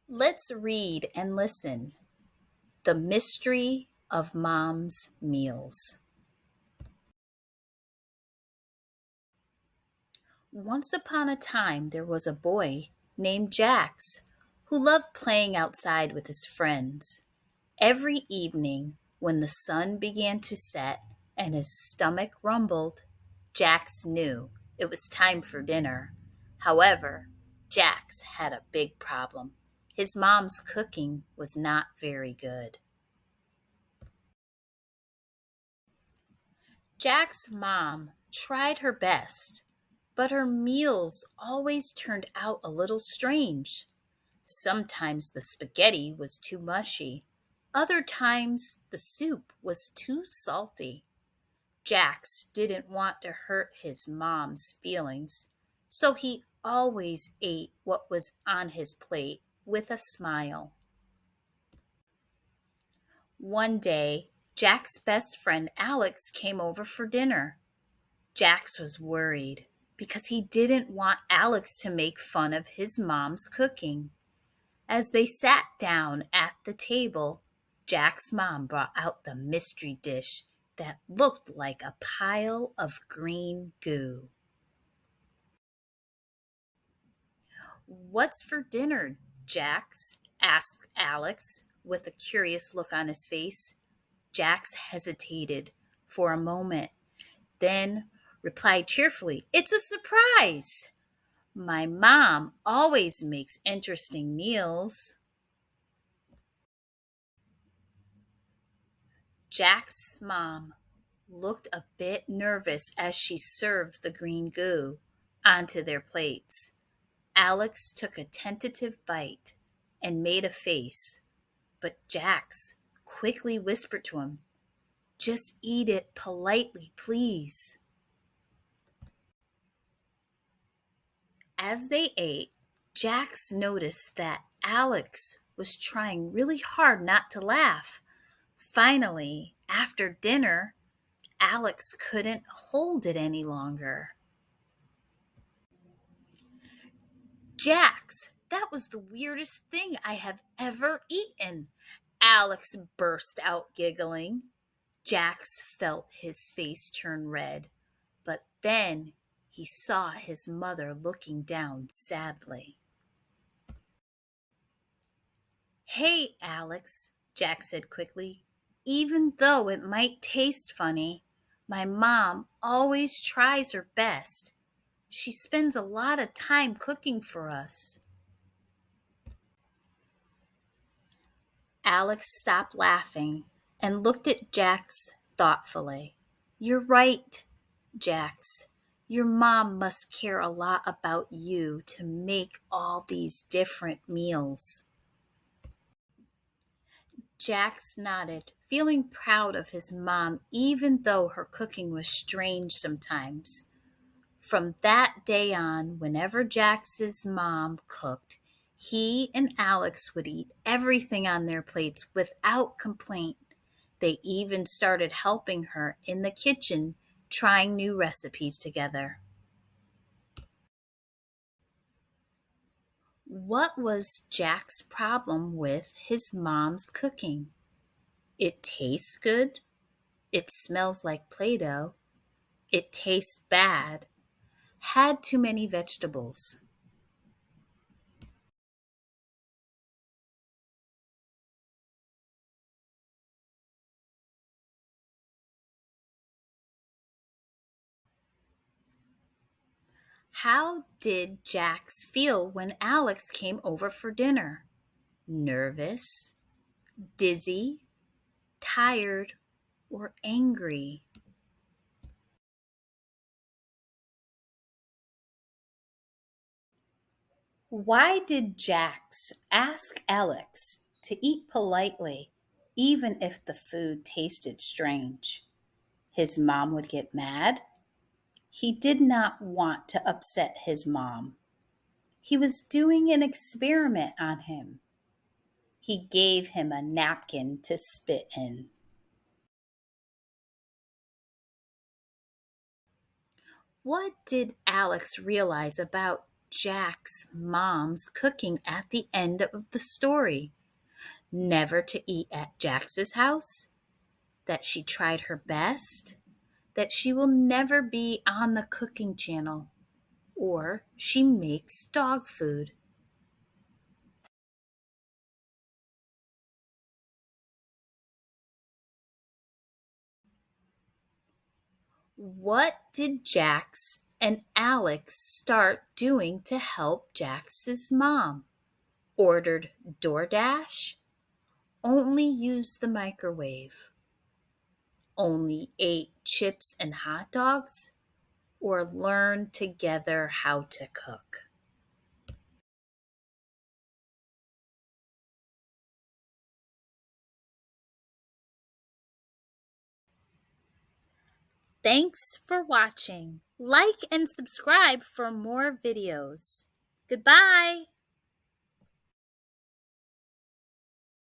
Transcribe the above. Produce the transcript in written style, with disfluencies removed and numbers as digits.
Let's read and listen. The Mystery of Mom's Meals. Once upon a time, there was a boy named Jax who loved playing outside with his friends. Every evening, when the sun began to set and his stomach rumbled, Jax knew it was time for dinner. However, Jax had a big problem. His mom's cooking was not very good. Jack's mom tried her best, but her meals always turned out a little strange. Sometimes the spaghetti was too mushy, other times the soup was too salty. Jax didn't want to hurt his mom's feelings, so he always ate what was on his plate with a smile. One day, Jack's best friend Alex came over for dinner. Jax was worried because he didn't want Alex to make fun of his mom's cooking. As they sat down at the table, Jack's mom brought out the mystery dish that looked like a pile of green goo. "What's for dinner, Jax?" asked Alex with a curious look on his face. Jax hesitated for a moment, then replied cheerfully, "It's a surprise. My mom always makes interesting meals." Jack's mom looked a bit nervous as she served the green goo onto their plates. Alex took a tentative bite and made a face, but Jax quickly whispered to him, "Just eat it politely, please." As they ate, Jax noticed that Alex was trying really hard not to laugh. Finally, after dinner, Alex couldn't hold it any longer. "Jax, that was the weirdest thing I have ever eaten." Alex burst out giggling. Jax felt his face turn red, but then he saw his mother looking down sadly. "Hey, Alex," Jack said quickly, "even though it might taste funny, my mom always tries her best. She spends a lot of time cooking for us." Alex stopped laughing and looked at Jax thoughtfully. "You're right, Jax. Your mom must care a lot about you to make all these different meals." Jax nodded, feeling proud of his mom even though her cooking was strange sometimes. From that day on, whenever Jax's mom cooked, he and Alex would eat everything on their plates without complaint. They even started helping her in the kitchen, trying new recipes together. What was Jack's problem with his mom's cooking? It tastes good, it smells like Play Doh, it tastes bad, had too many vegetables. How did Jax feel when Alex came over for dinner? Nervous, dizzy, tired, or angry? Why did Jax ask Alex to eat politely, even if the food tasted strange? His mom would get mad? He did not want to upset his mom. He was doing an experiment on him. He gave him a napkin to spit in. What did Alex realize about Jack's mom's cooking at the end of the story? Never to eat at Jax's house? That she tried her best? That she will never be on the cooking channel? Or she makes dog food? What did Jax and Alex start doing to help Jax's mom? Ordered DoorDash? Only used the microwave? Only ate chips and hot dogs? Or learned together how to cook? Thanks for watching. Like and subscribe for more videos. Goodbye.